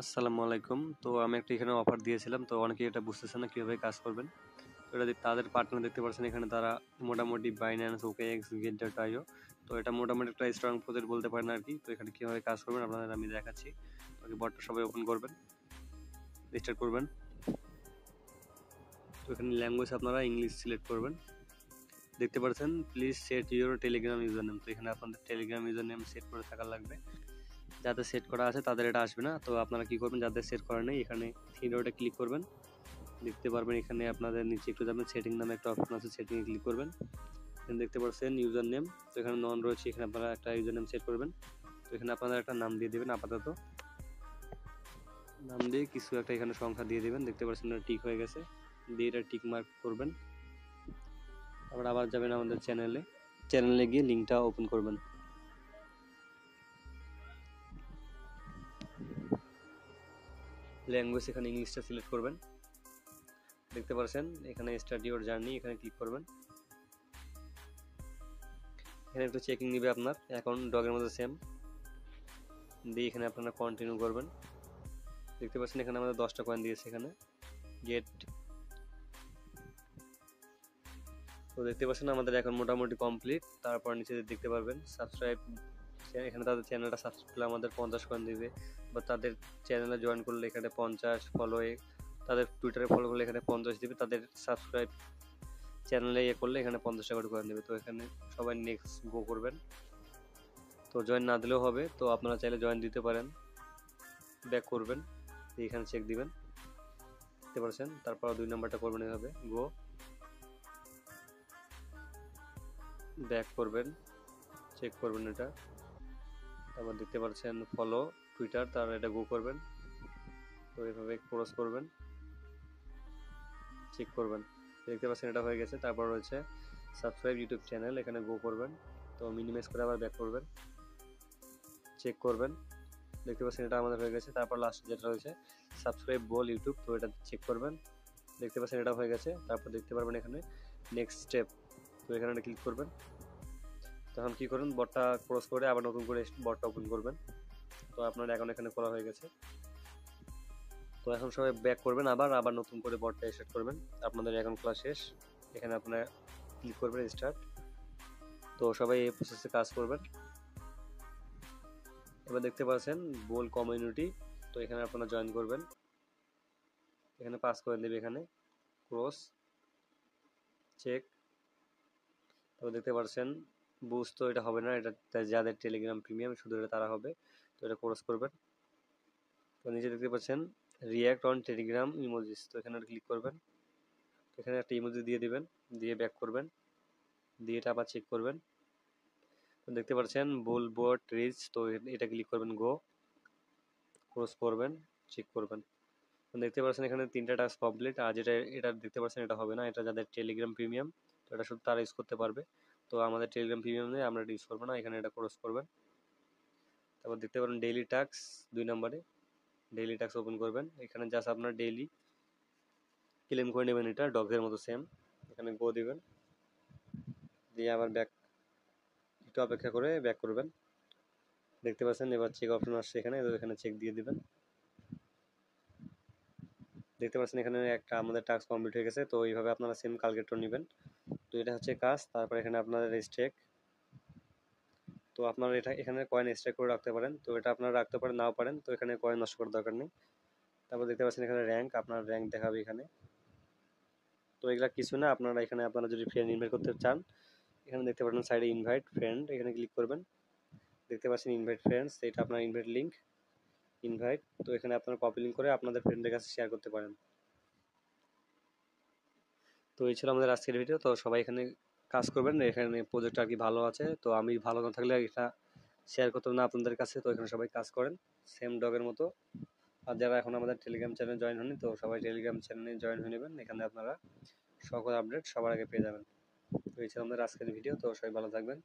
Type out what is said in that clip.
আসসালামু আলাইকুম। তো আমি একটা এখানে অফার দিয়েছিলাম, তো অনেকেই এটা বুঝতেছে না কিভাবে কাজ করবেন। তো এটা তাদের পার্টনার দেখতে পাচ্ছেন এখানে, তারা মোটামুটি বাইন্যান্স, ওকেএক্স, গেট.io। তো এটা মোটামুটি একটা স্ট্রং প্রজেক্ট বলতে পারেন আর কি। তো এখানে কিভাবে কাজ করবেন আপনাদের আমি দেখাচ্ছি। তো বটটা সবাই ওপেন করবেন, রেজিস্টার করবেন। তো এখানে ল্যাঙ্গুয়েজ আপনারা ইংলিশ সিলেক্ট করবেন। দেখতে পাচ্ছেন please set your Telegram user name. তো এখানে আপনাদের টেলিগ্রাম ইউজার নেম সেট করে থাকার লাগবে। যাদের সেট করা আছে তাদের এটা আসবে না। তো আপনারা কি করবেন, যাদের সেট করা নেই এখানে থ্রি ডটে ক্লিক করবেন। দেখতে পারবেন এখানে আপনাদের নিচে একটু যাবেন, সেটিং নামে একটা অপশন আছে, সেটিংয়ে ক্লিক করবেন। এখানে দেখতে পাচ্ছেন ইউজার নেম, তো এখানে নন রয়েছে, এখানে আপনারা একটা ইউজার নেম সেট করবেন। তো এখানে আপনারা একটা নাম দিয়ে দেবেন, আপাতত নাম দিয়ে কিছু একটা এখানে সংখ্যা দিয়ে দেবেন। দেখতে পাচ্ছেন এটা টিক হয়ে গেছে, দিয়ে এটা টিক মার্ক করবেন। তারপর আবার যাবেন আমাদের চ্যানেলে গিয়ে লিঙ্কটা ওপেন করবেন। ল্যাঙ্গুয়েজ এখানে ইংলিশটা সিলেক্ট করবেন। দেখতে পাচ্ছেন এখানে স্টার্ট ইউর জার্নি, এখানে ক্লিক করবেন। এখানে একটু চেকিং নিবে আপনার অ্যাকাউন্ট, ডগের মধ্যে সেম দিয়ে এখানে আপনারা কন্টিনিউ করবেন। দেখতে পাচ্ছেন এখানে আমাদের 10টা কয়েন দিয়েছে এখানে গেট। তো দেখতে পাচ্ছেন আমাদের এখন মোটামুটি কমপ্লিট। তারপর নিচে দেখতে পারবেন সাবস্ক্রাইব, এখানে তাদের চ্যানেলটা সাবস্ক্রাইব করলে আমাদের 50 কয়েন দিবে, বা তাদের চ্যানেলে জয়েন করলে এখানে 50, ফলোয়ে তাদের টুইটারে ফলো করলে এখানে 50 দিবে, তাদের সাবস্ক্রাইব চ্যানেলে করলে এখানে 50 টাকা করে কয়েন দেবে। তো এখানে সবাই নেক্সট গো করবেন। তো জয়েন না দিলেও হবে, তো আপনারা চাইলে জয়েন দিতে পারেন। ব্যাক করবেন, এখানে চেক দিবেন, দেখতে পাচ্ছেন। তারপর 2 নাম্বারটা করবেন এভাবে, গো ব্যাক করবেন, চেক করবেন এটা। তারপর দেখতে পাচ্ছেন ফলো টুইটার, তার এটা গো করবেন। তো এভাবে ক্রস করবেন, চেক করবেন। দেখতে পাচ্ছেন এটা হয়ে গেছে। তারপর রয়েছে সাবস্ক্রাইব ইউটিউব চ্যানেল, এখানে গো করবেন। তো মিনিমাইজ করে আবার ব্যাক করবেন, চেক করবেন। দেখতে পাচ্ছেন এটা আমাদের হয়ে গেছে। তারপর লাস্ট যেটা রয়েছে সাবস্ক্রাইব বল ইউটিউব, তো এটা চেক করবেন। দেখতে পাচ্ছেন এটা হয়ে গেছে। তারপর দেখতে পারবেন এখানে নেক্সট স্টেপ, তো এখানে ক্লিক করবেন। তখন কি করুন, বটটা ক্রস করে আবার নতুন করে বটটা ওপেন করবেন। তো আপনার অ্যাকাউন্ট এখানে করা হয়ে গেছে। তো এখন সবাই ব্যাক করবেন, আবার নতুন করে বটটা স্টার্ট করবেন। আপনাদের অ্যাকাউন্ট খোলা শেষ। এখানে আপনারা ক্লিক করবেন স্টার্ট। তো সবাই এই প্রসেসে কাজ করবেন। এবার দেখতে পাচ্ছেন বোল কমিউনিটি, তো এখানে আপনারা জয়েন করবেন। এখানে পাস করে দেবে, এখানে ক্রস চেক। তো দেখতে পাচ্ছেন বুস্ট, তো এটা হবে না, এটা যাদের টেলিগ্রাম প্রিমিয়াম শুধু এটা তারা হবে। তো এটা ক্রস করবেন। তো নিচে দেখতে পাচ্ছেন রিয়াক্ট অন টেলিগ্রাম ইমোজিস, তো এখানে ক্লিক করবেন। এখানে একটা ইমোজি দিয়ে দিবেন, দিয়ে ব্যাক করবেন, দিয়ে এটা আবার চেক করবেন। তো দেখতে পাচ্ছেন বোল বোর্ড রিচ, তো এটা ক্লিক করবেন, গো ক্রস করবেন, চেক করবেন। দেখতে পাচ্ছেন এখানে 3টা টাস্ক কমপ্লিট। আর যেটা এটা দেখতে পাচ্ছেন এটা হবে না, এটা যাদের টেলিগ্রাম প্রিমিয়াম, তো এটা শুধু তারা ইউজ করতে পারবে। তো আমাদের টেলিগ্রাম প্রিমিয়াম নেই, আমরা এটা ইউজ করবো না। এখানে এটা ক্রস করবেন। তারপর দেখতে পারেন ডেইলি টাস্ক 2 নম্বরে, ডেইলি টাস্ক ওপেন করবেন। এখানে জাস্ট আপনার ডেইলি ক্লেম করে নেবেন, এটা ডগের মতো সেম। এখানে গো দিবেন, দিয়ে আবার ব্যাক, একটু অপেক্ষা করে ব্যাক করবেন। দেখতে পাচ্ছেন এবার চেক অপশন আসছে এখানে, তো এখানে চেক দিয়ে দিবেন। দেখতে পাচ্ছেন এখানে একটা আমাদের টাস্ক কমপ্লিট হয়ে গেছে। তো এইভাবে আপনারা সেম ক্যালকুলেটর নেবেন। তো এটা হচ্ছে কাজ। তারপর এখানে আপনাদের স্টেক, তো আপনারা এটা এখানে কয়েন স্টেক করে রাখতে পারেন। তো এটা আপনারা রাখতে পারেন, নাও পারেন, তো এখানে কয়েন নষ্ট করার দরকার নেই। তারপর দেখতে পাচ্ছেন এখানে র্যাঙ্ক, আপনার র্যাঙ্ক দেখাবে এখানে। তো এগুলা কিছু না, আপনারা এখানে আপনারা যদি ফ্রেন্ড ইনভাইট করতে চান, এখানে দেখতে পাচ্ছেন সাইডে ইনভাইট ফ্রেন্ড, এখানে ক্লিক করবেন। দেখতে পাচ্ছেন ইনভাইট ফ্রেন্ডস, এটা আপনার ইনভাইট লিঙ্ক ইনভাইট। তো এখানে আপনারা কপি লিঙ্ক করে আপনাদের ফ্রেন্ডের কাছে শেয়ার করতে পারেন। তো এই ছিল আমাদের আজকের ভিডিও। তো সবাই এখানে কাজ করবেন, এখানে প্রজেক্ট আর কি ভালো আছে। তো আমি ভালো না থাকলে এটা শেয়ার করতাম না আপনাদের কাছে। তো এখানে সবাই কাজ করেন সেম ডগের মতো। আর যারা এখন আমাদের টেলিগ্রাম চ্যানেলে জয়েন হয়নি, তো সবাই টেলিগ্রাম চ্যানেলে জয়েন হয়ে নেবেন। এখানে আপনারা সকল আপডেট সবার আগে পেয়ে যাবেন। তো এই ছিল আমাদের আজকের ভিডিও। তো সবাই ভালো থাকবেন।